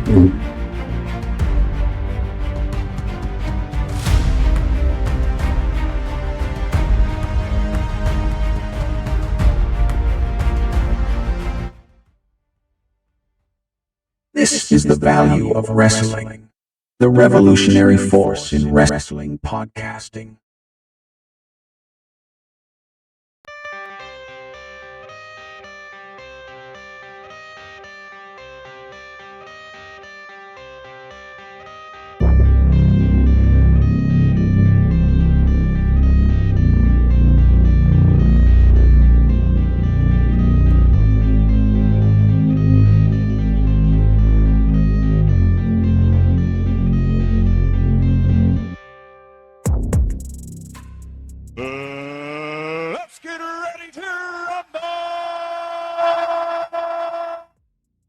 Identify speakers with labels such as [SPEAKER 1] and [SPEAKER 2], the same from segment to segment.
[SPEAKER 1] This is the value of wrestling, the revolutionary force in wrestling podcasting.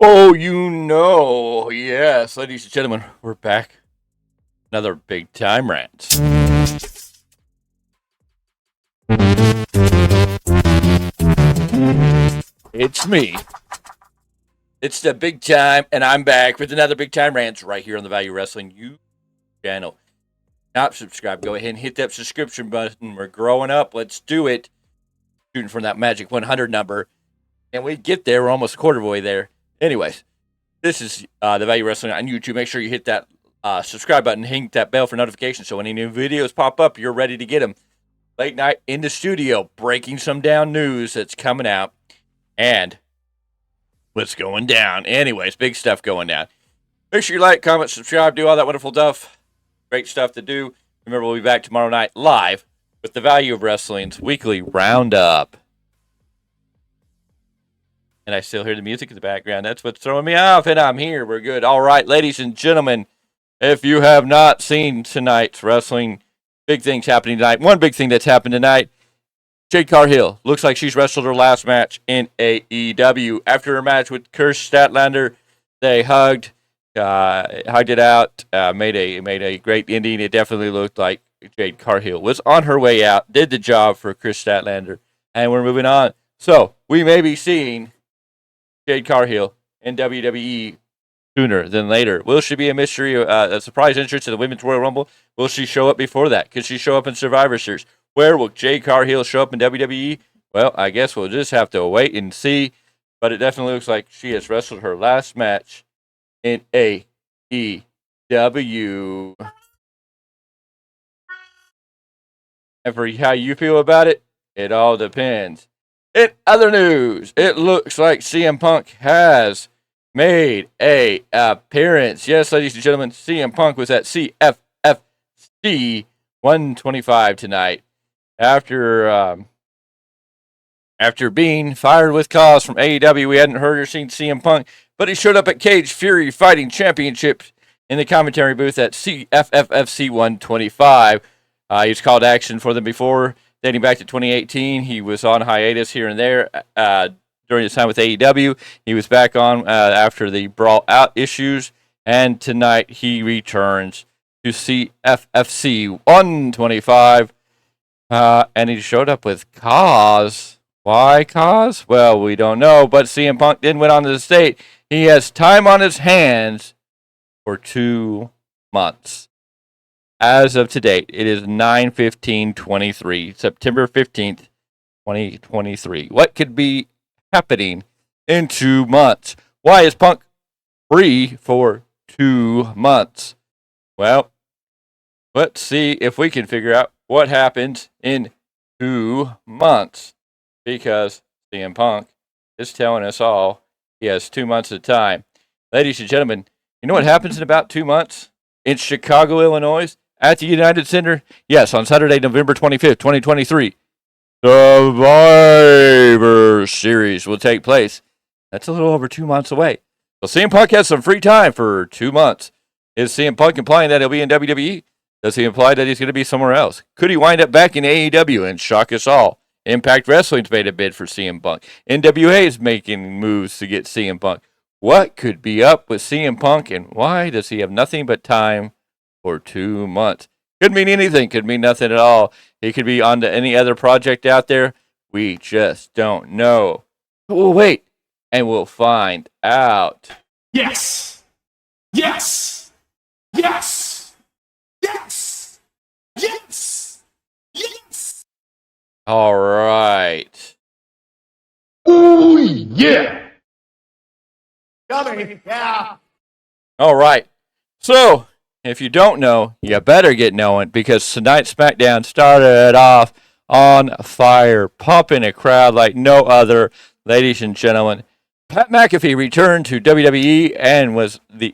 [SPEAKER 2] Oh, you know, yes, ladies and gentlemen, we're back. Another big time rant. It's me. It's the big time, and I'm back with another big time rant right here on the Value Wrestling YouTube channel. Not subscribe, go ahead and hit that subscription button. We're growing up. Let's do it. Shooting for that magic 100 number, and we get there. We're almost a quarter of the way there. Anyways, this is the Value Wrestling on YouTube. Make sure you hit that subscribe button, hit that bell for notifications, so when any new videos pop up, you're ready to get them. Late night in the studio, breaking some down news that's coming out, and what's going down. Anyways, big stuff going down. Make sure you like, comment, subscribe, do all that wonderful stuff. Great stuff to do. Remember, we'll be back tomorrow night live with the Value of Wrestling's weekly roundup. And I still hear the music in the background. That's what's throwing me off, and I'm here. We're good. All right, ladies and gentlemen, if you have not seen tonight's wrestling, big things happening tonight. One big thing that's happened tonight, Jade Cargill looks like she's wrestled her last match in AEW. After her match with Carr Statlander, they hugged it out, made a great ending. It definitely looked like Jade Cargill was on her way out, did the job for Carr Statlander, and we're moving on. So we may be seeing Jade Cargill in WWE sooner than later. Will she be a mystery, a surprise entrance to the Women's Royal Rumble? Will she show up before that? Could she show up in Survivor Series? Where will Jade Cargill show up in WWE? Well, I guess we'll just have to wait and see. But it definitely looks like she has wrestled her last match in AEW. And for how you feel about it, it all depends. In other news, it looks like CM Punk has made a appearance. Yes, ladies and gentlemen, CM Punk was at CFFC 125 tonight after being fired with cause from AEW. We hadn't heard or seen CM Punk, but he showed up at Cage Fury Fighting Championships in the commentary booth at CFFC 125. He's called action for them before. Dating back to 2018, he was on hiatus here and there during his time with AEW. He was back on after the Brawl Out issues, and tonight he returns to CFFC 125, and he showed up with cause. Why cause? Well, we don't know, but CM Punk then went on to state he has time on his hands for 2 months. As of today, it is 9/15/23, September 15th, 2023. What could be happening in 2 months? Why is Punk free for 2 months? Well, let's see if we can figure out what happens in 2 months. Because CM Punk is telling us all he has 2 months of time. Ladies and gentlemen, you know what happens in about 2 months? In Chicago, Illinois, at the United Center. Yes, on Saturday, November 25th, 2023, Survivor Series will take place. That's a little over 2 months away. So CM Punk has some free time for 2 months. Is CM Punk implying that he'll be in WWE? Does he imply that he's going to be somewhere else? Could he wind up back in AEW and shock us all? Impact Wrestling's made a bid for CM Punk. NWA is making moves to get CM Punk. What could be up with CM Punk, and why does he have nothing but time for 2 months? Could mean anything, could mean nothing at all. He could be on to any other project out there. We just don't know. But we'll wait, and we'll find out.
[SPEAKER 3] Yes! Yes! Yes! Yes! Yes! Yes!
[SPEAKER 2] All right.
[SPEAKER 3] Ooh, yeah! Yummy, yeah.
[SPEAKER 2] All right. So, if you don't know, you better get knowing because tonight's SmackDown started off on fire, pumping a crowd like no other. Ladies and gentlemen, Pat McAfee returned to WWE and was the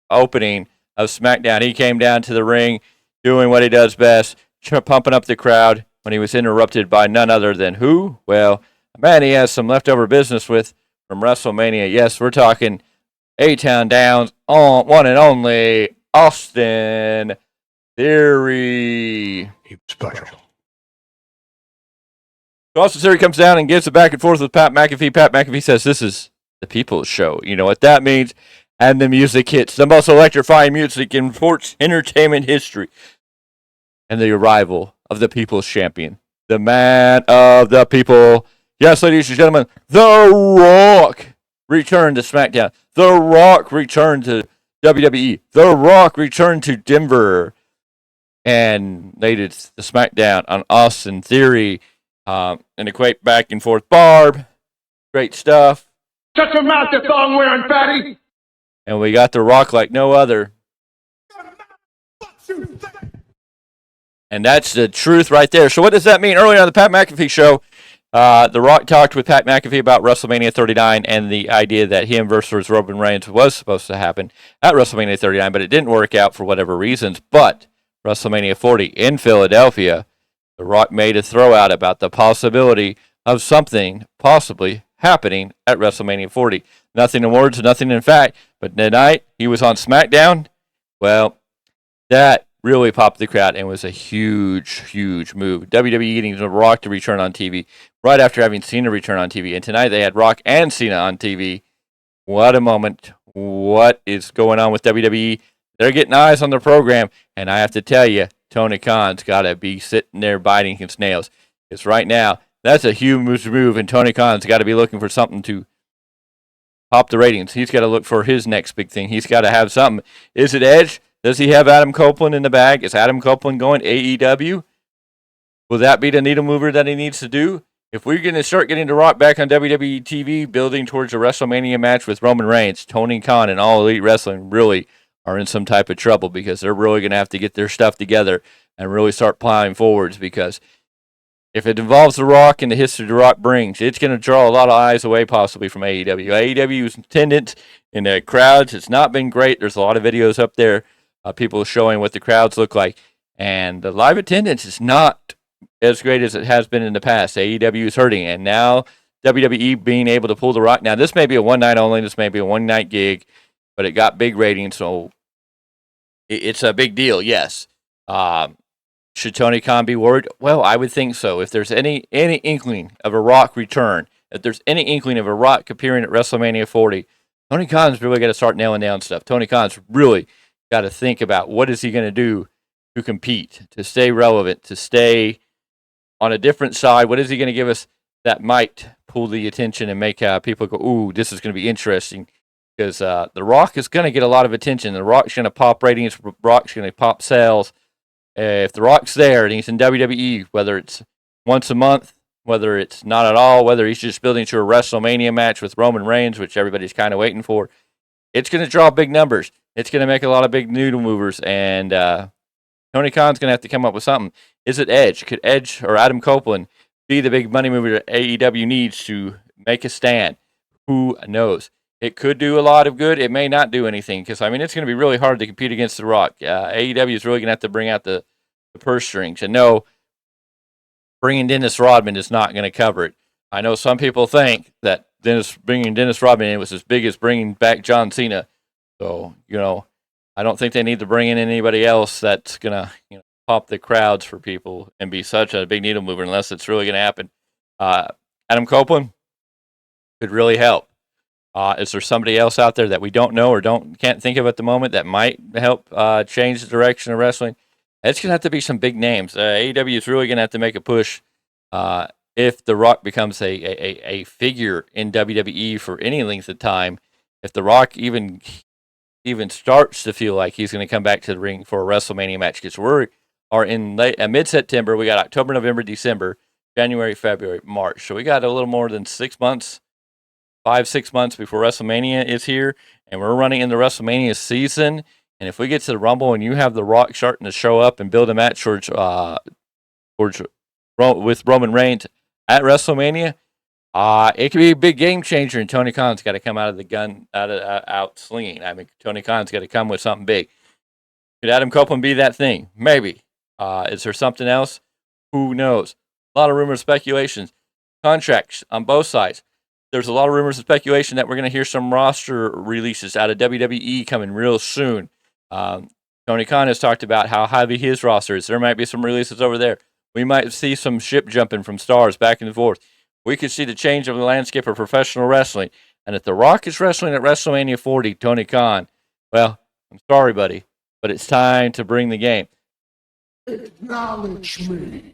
[SPEAKER 2] opening of SmackDown. He came down to the ring doing what he does best, pumping up the crowd when he was interrupted by none other than who? Well, a man he has some leftover business with from WrestleMania. Yes, we're talking A-Town Downs on one and only Austin Theory.
[SPEAKER 3] Special.
[SPEAKER 2] So Austin Theory comes down and gets it back and forth with Pat McAfee. Pat McAfee says, "This is the people's show." You know what that means? And the music hits. The most electrifying music in sports entertainment history. And the arrival of the people's champion. The man of the people. Yes, ladies and gentlemen, The Rock returned to SmackDown. The Rock returned to WWE. The Rock returned to Denver. And laid it the SmackDown on Austin Theory. And a quick back and forth barb. Great stuff.
[SPEAKER 3] Shut your mouth, you thong wearing fatty!
[SPEAKER 2] And we got The Rock like no other. And that's the truth right there. So what does that mean? Earlier on the Pat McAfee show, The Rock talked with Pat McAfee about WrestleMania 39 and the idea that him versus Roman Reigns was supposed to happen at WrestleMania 39, but it didn't work out for whatever reasons. But WrestleMania 40 in Philadelphia, The Rock made a throw out about the possibility of something possibly happening at WrestleMania 40. Nothing in words, nothing in fact. But tonight, he was on SmackDown. Well, that really popped the crowd and was a huge, huge move. WWE getting The Rock to return on TV right after having Cena return on TV. And tonight they had Rock and Cena on TV. What a moment. What is going on with WWE? They're getting eyes on the program. And I have to tell you, Tony Khan's got to be sitting there biting his nails. Because right now, that's a huge move. And Tony Khan's got to be looking for something to pop the ratings. He's got to look for his next big thing. He's got to have something. Is it Edge? Does he have Adam Copeland in the bag? Is Adam Copeland going AEW? Will that be the needle mover that he needs to do? If we're going to start getting The Rock back on WWE TV, building towards a WrestleMania match with Roman Reigns, Tony Khan and All Elite Wrestling really are in some type of trouble because they're really going to have to get their stuff together and really start plowing forwards because if it involves The Rock and the history The Rock brings, it's going to draw a lot of eyes away possibly from AEW. AEW's attendance in the crowds has not been great. There's a lot of videos up there, people showing what the crowds look like. And the live attendance is not as great as it has been in the past. AEW is hurting. And now WWE being able to pull The Rock. Now, this may be a one night only. This may be a one night gig. But it got big ratings, so it's a big deal, yes. Should Tony Khan be worried? Well, I would think so. If there's any inkling of a Rock return, if there's any inkling of a Rock appearing at WrestleMania 40, Tony Khan's really got to start nailing down stuff. Tony Khan's really got to think about what is he going to do to compete, to stay relevant, to stay on a different side. What is he going to give us that might pull the attention and make people go, ooh, this is going to be interesting? Because The Rock is going to get a lot of attention. The Rock's going to pop ratings. The Rock's going to pop sales. If The Rock's there and he's in WWE, whether it's once a month, whether it's not at all, whether he's just building to a WrestleMania match with Roman Reigns, which everybody's kind of waiting for, it's going to draw big numbers. It's going to make a lot of big noodle movers. And Tony Khan's going to have to come up with something. Is it Edge? Could Edge or Adam Copeland be the big money mover that AEW needs to make a stand? Who knows? It could do a lot of good. It may not do anything because, I mean, it's going to be really hard to compete against The Rock. AEW is really going to have to bring out the purse strings. And no, bringing Dennis Rodman is not going to cover it. I know some people think that bringing Dennis Rodman in was as big as bringing back John Cena. So, I don't think they need to bring in anybody else that's going to pop the crowds for people and be such a big needle mover unless it's really going to happen. Adam Copeland could really help. Is there somebody else out there that we don't know or can't think of at the moment that might help change the direction of wrestling? It's going to have to be some big names. AEW is really going to have to make a push if The Rock becomes a figure in WWE for any length of time. If The Rock even even starts to feel like he's going to come back to the ring for a WrestleMania match, because we are in mid-September. We got October, November, December, January, February, March. So we got a little more than 6 months, 5-6 months before WrestleMania is here, and we're running in the WrestleMania season. And if we get to the Rumble and you have The Rock starting to show up and build a match with Roman Reigns at WrestleMania, it could be a big game changer. And Tony Khan's got to come out of the gun, out slinging. I mean, Tony Khan's got to come with something big. Could Adam Copeland be that thing? Maybe. Is there something else? Who knows? A lot of rumors, speculations, contracts on both sides. There's a lot of rumors and speculation that we're going to hear some roster releases out of WWE coming real soon. Tony Khan has talked about how heavy his roster is. There might be some releases over there. We might see some ship jumping from stars back and forth. We could see the change of the landscape of professional wrestling. And if The Rock is wrestling at WrestleMania 40, Tony Khan, well, I'm sorry, buddy, but it's time to bring the game.
[SPEAKER 3] Acknowledge me.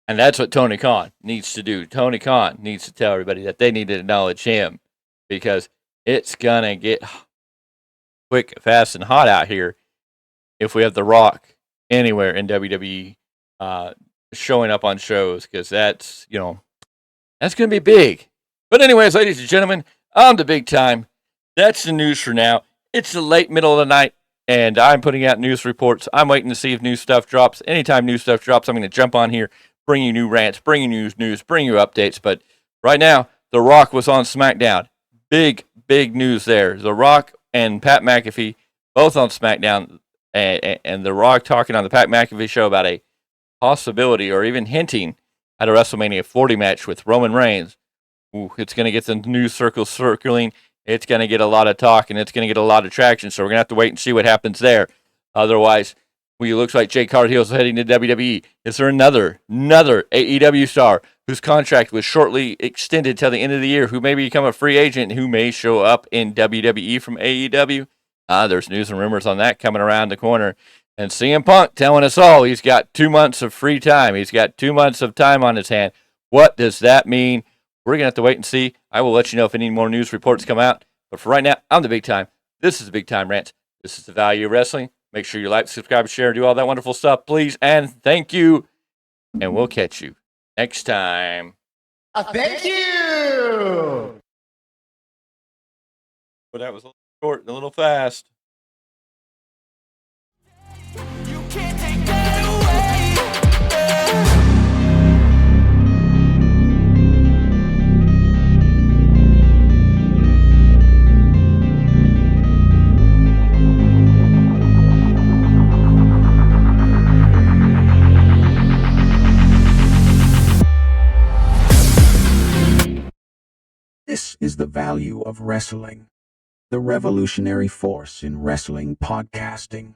[SPEAKER 2] And that's what Tony Khan needs to do. Tony Khan needs to tell everybody that they need to acknowledge him, because it's going to get quick, fast, and hot out here if we have The Rock anywhere in WWE showing up on shows, because that's going to be big. But anyways, ladies and gentlemen, I'm the Big Time. That's the news for now. It's the late middle of the night, and I'm putting out news reports. I'm waiting to see if new stuff drops. Anytime new stuff drops, I'm going to jump on here, bring you new rants, bring you news, bring you updates. But right now, The Rock was on Smackdown. Big news there. The Rock and Pat McAfee both on Smackdown, and The Rock talking on the Pat McAfee show about a possibility, or even hinting at a WrestleMania 40 match with Roman Reigns. Ooh, it's going to get the news circles circling. It's going to get a lot of talk, and it's going to get a lot of traction. So we're going to have to wait and see what happens there. Otherwise, it looks like Jade Cargill is heading to WWE. Is there another AEW star whose contract was shortly extended till the end of the year, who may become a free agent, who may show up in WWE from AEW? There's news and rumors on that coming around the corner. And CM Punk telling us all he's got 2 months of free time. He's got 2 months of time on his hand. What does that mean? We're going to have to wait and see. I will let you know if any more news reports come out. But for right now, I'm the Big Time. This is the Big Time Rants. This is the Value of Wrestling. Make sure you like, subscribe, share, do all that wonderful stuff, please. And thank you. And we'll catch you next time.
[SPEAKER 3] Thank you.
[SPEAKER 2] Well, that was a little short and a little fast.
[SPEAKER 4] You can't take that away.
[SPEAKER 1] This is the value of wrestling, the revolutionary force in wrestling podcasting.